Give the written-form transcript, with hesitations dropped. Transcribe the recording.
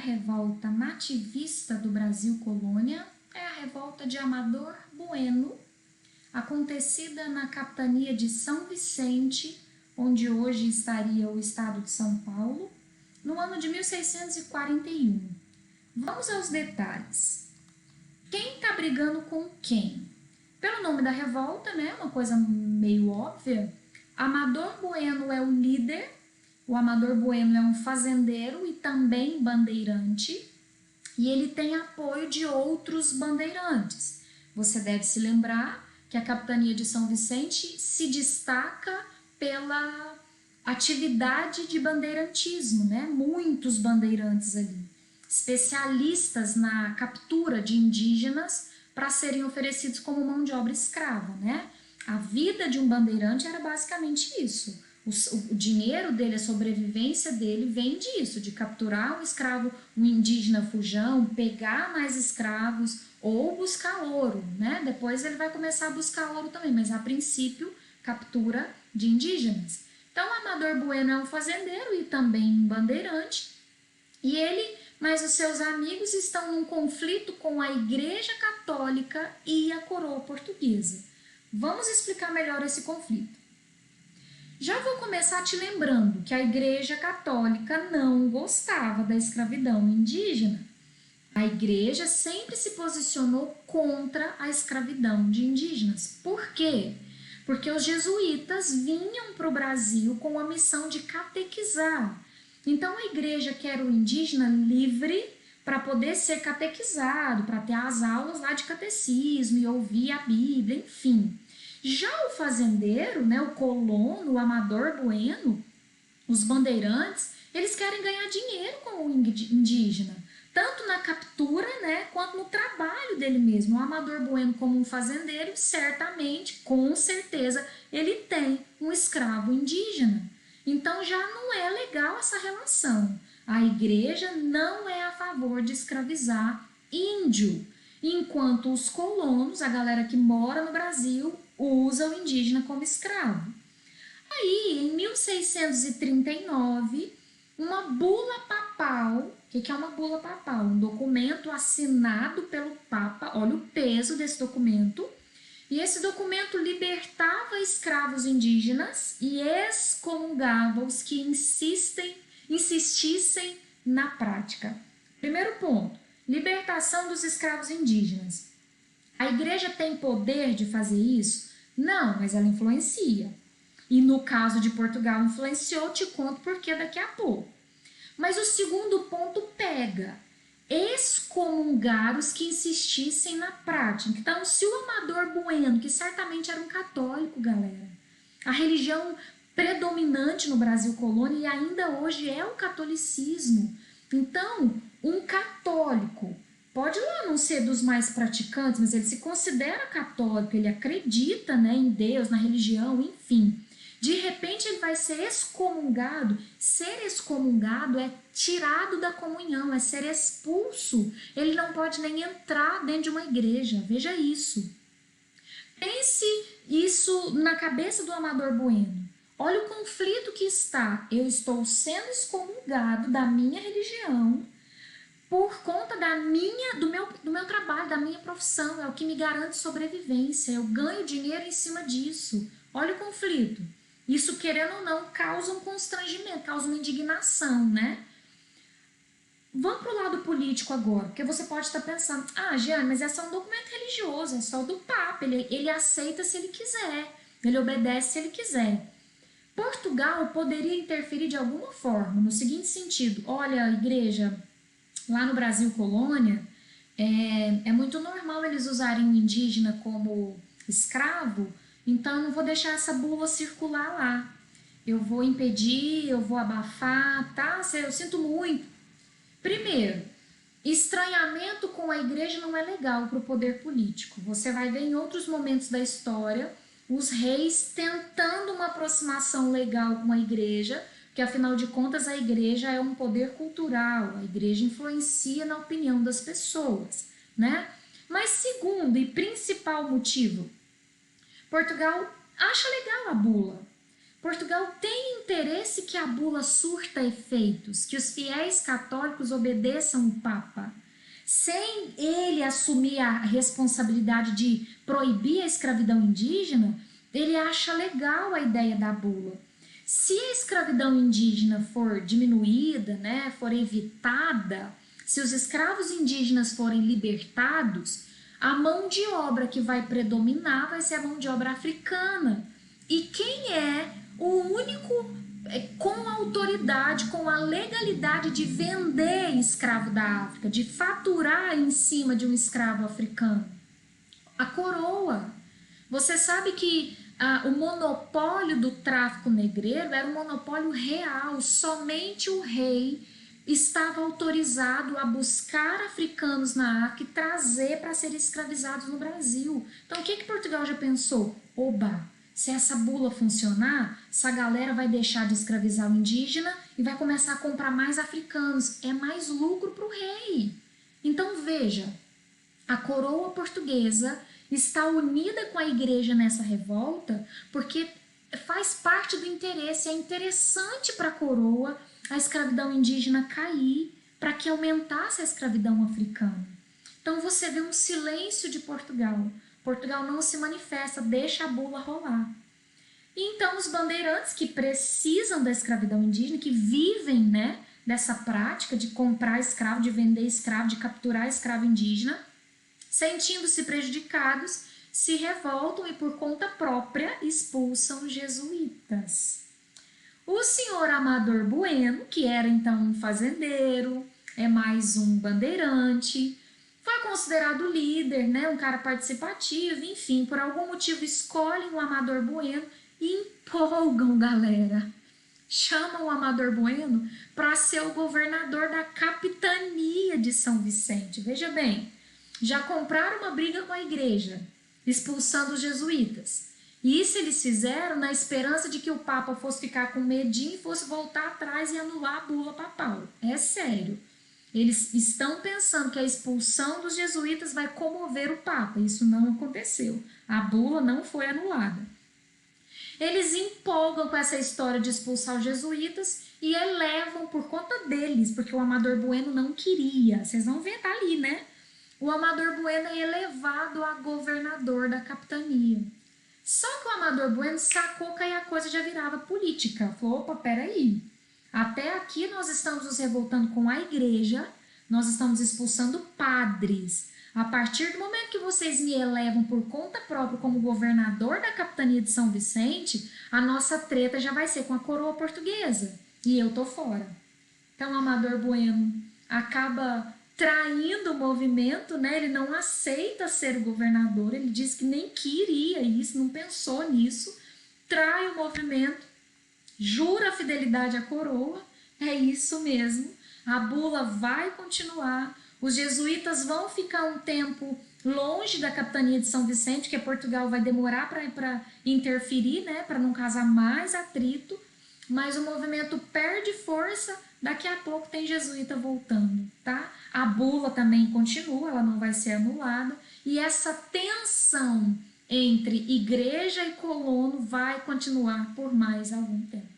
revolta nativista do Brasil colônia é a revolta de Amador Bueno, acontecida na capitania de São Vicente, onde hoje estaria o estado de São Paulo, no ano de 1641. Vamos aos detalhes. Quem está brigando com quem? Pelo nome da revolta, né, uma coisa meio óbvia, Amador Bueno é o líder. O Amador Bueno é um fazendeiro e também bandeirante, e ele tem apoio de outros bandeirantes. Você deve se lembrar que a capitania de São Vicente se destaca pela atividade de bandeirantismo, né? Muitos bandeirantes ali, especialistas na captura de indígenas para serem oferecidos como mão de obra escrava, né? A vida de um bandeirante era basicamente isso. O dinheiro dele, a sobrevivência dele vem disso, de capturar um escravo, um indígena fujão, pegar mais escravos ou buscar ouro, né? Depois ele vai começar a buscar ouro também, mas a princípio captura de indígenas. Então, Amador Bueno é um fazendeiro e também um bandeirante, e ele, mas os seus amigos estão num conflito com a Igreja Católica e a coroa portuguesa. Vamos explicar melhor esse conflito. Já vou começar te lembrando que a Igreja Católica não gostava da escravidão indígena. A Igreja sempre se posicionou contra a escravidão de indígenas. Por quê? Porque os jesuítas vinham para o Brasil com a missão de catequizar. Então a Igreja quer o indígena livre para poder ser catequizado, para ter as aulas lá de catecismo e ouvir a Bíblia, enfim. Já o fazendeiro, né, o colono, o Amador Bueno, os bandeirantes, eles querem ganhar dinheiro com o indígena, tanto na captura, né, quanto no trabalho dele mesmo. O Amador Bueno, como um fazendeiro, certamente, com certeza, ele tem um escravo indígena. Então já não é legal essa relação. A igreja não é a favor de escravizar índio, enquanto os colonos, a galera que mora no Brasil, usa o indígena como escravo. Aí, em 1639, uma bula papal, o que é uma bula papal? Um documento assinado pelo Papa, olha o peso desse documento, e esse documento libertava escravos indígenas e excomungava os que insistissem na prática. Primeiro ponto, libertação dos escravos indígenas. A igreja tem poder de fazer isso? Não, mas ela influencia. E no caso de Portugal influenciou, te conto porque daqui a pouco. Mas o segundo ponto pega. Excomungar os que insistissem na prática. Então, se o Amador Bueno, que certamente era um católico, galera, a religião predominante no Brasil colônia e ainda hoje é o catolicismo. Então, um católico pode lá não ser dos mais praticantes, mas ele se considera católico, ele acredita, né, em Deus, na religião, enfim. De repente ele vai ser excomungado. Ser excomungado é tirado da comunhão, é ser expulso. Ele não pode nem entrar dentro de uma igreja, veja isso. Pense isso na cabeça do Amador Bueno. Olha o conflito que está. Eu estou sendo excomungado da minha religião por conta do meu trabalho, da minha profissão, é o que me garante sobrevivência, eu ganho dinheiro em cima disso. Olha o conflito. Isso, querendo ou não, causa um constrangimento, causa uma indignação, né? Vamos para o lado político agora, porque você pode estar pensando, Jeane, mas é só um documento religioso, é só do Papa, ele aceita se ele quiser, ele obedece se ele quiser. Portugal poderia interferir de alguma forma, no seguinte sentido, olha, igreja, lá no Brasil colônia, é muito normal eles usarem o indígena como escravo, então eu não vou deixar essa bula circular lá. Eu vou impedir, eu vou abafar, tá? Eu sinto muito. Primeiro, estranhamento com a igreja não é legal para o poder político. Você vai ver em outros momentos da história os reis tentando uma aproximação legal com a igreja, porque afinal de contas a igreja é um poder cultural, a igreja influencia na opinião das pessoas, né? Mas segundo e principal motivo, Portugal acha legal a bula. Portugal tem interesse que a bula surta efeitos, que os fiéis católicos obedeçam o Papa, sem ele assumir a responsabilidade de proibir a escravidão indígena. Ele acha legal a ideia da bula. Se a escravidão indígena for diminuída, né, for evitada, se os escravos indígenas forem libertados, a mão de obra que vai predominar vai ser a mão de obra africana. E quem é o único com autoridade, com a legalidade de vender escravo da África, de faturar em cima de um escravo africano? A coroa. Você sabe que o monopólio do tráfico negreiro era um monopólio real, somente o rei estava autorizado a buscar africanos na África e trazer para serem escravizados no Brasil. Então o que Portugal já pensou? Oba, se essa bula funcionar, essa galera vai deixar de escravizar o indígena e vai começar a comprar mais africanos. É mais lucro para o rei. Então veja, a coroa portuguesa está unida com a igreja nessa revolta porque faz parte do interesse. É interessante para a coroa a escravidão indígena cair para que aumentasse a escravidão africana. Então você vê um silêncio de Portugal. Portugal não se manifesta, deixa a bula rolar. E então os bandeirantes que precisam da escravidão indígena, que vivem, né, dessa prática de comprar escravo, de vender escravo, de capturar escravo indígena, sentindo-se prejudicados, se revoltam e por conta própria expulsam os jesuítas. O senhor Amador Bueno, que era então um fazendeiro, é mais um bandeirante, foi considerado líder, né, um cara participativo, enfim, por algum motivo escolhem o Amador Bueno e empolgam, galera. Chamam o Amador Bueno para ser o governador da capitania de São Vicente. Veja bem, já compraram uma briga com a igreja, expulsando os jesuítas. E isso eles fizeram na esperança de que o Papa fosse ficar com medinho e fosse voltar atrás e anular a bula papal. É sério. Eles estão pensando que a expulsão dos jesuítas vai comover o Papa. Isso não aconteceu. A bula não foi anulada. Eles empolgam com essa história de expulsar os jesuítas e elevam por conta deles, porque o Amador Bueno não queria. Vocês vão ver, tá ali, né? O Amador Bueno é elevado a governador da capitania. Só que o Amador Bueno sacou que aí a coisa já virava política. Falou, opa, peraí. Até aqui nós estamos nos revoltando com a igreja, nós estamos expulsando padres. A partir do momento que vocês me elevam por conta própria como governador da capitania de São Vicente, a nossa treta já vai ser com a coroa portuguesa. E eu tô fora. Então o Amador Bueno acaba traindo o movimento, né? Ele não aceita ser o governador, ele diz que nem queria isso, não pensou nisso, trai o movimento, jura fidelidade à coroa, é isso mesmo, a bula vai continuar, os jesuítas vão ficar um tempo longe da capitania de São Vicente, que Portugal vai demorar para interferir, né? Para não causar mais atrito, mas o movimento perde força, daqui a pouco tem jesuíta voltando, tá? A bula também continua, ela não vai ser anulada, e essa tensão entre igreja e colono vai continuar por mais algum tempo.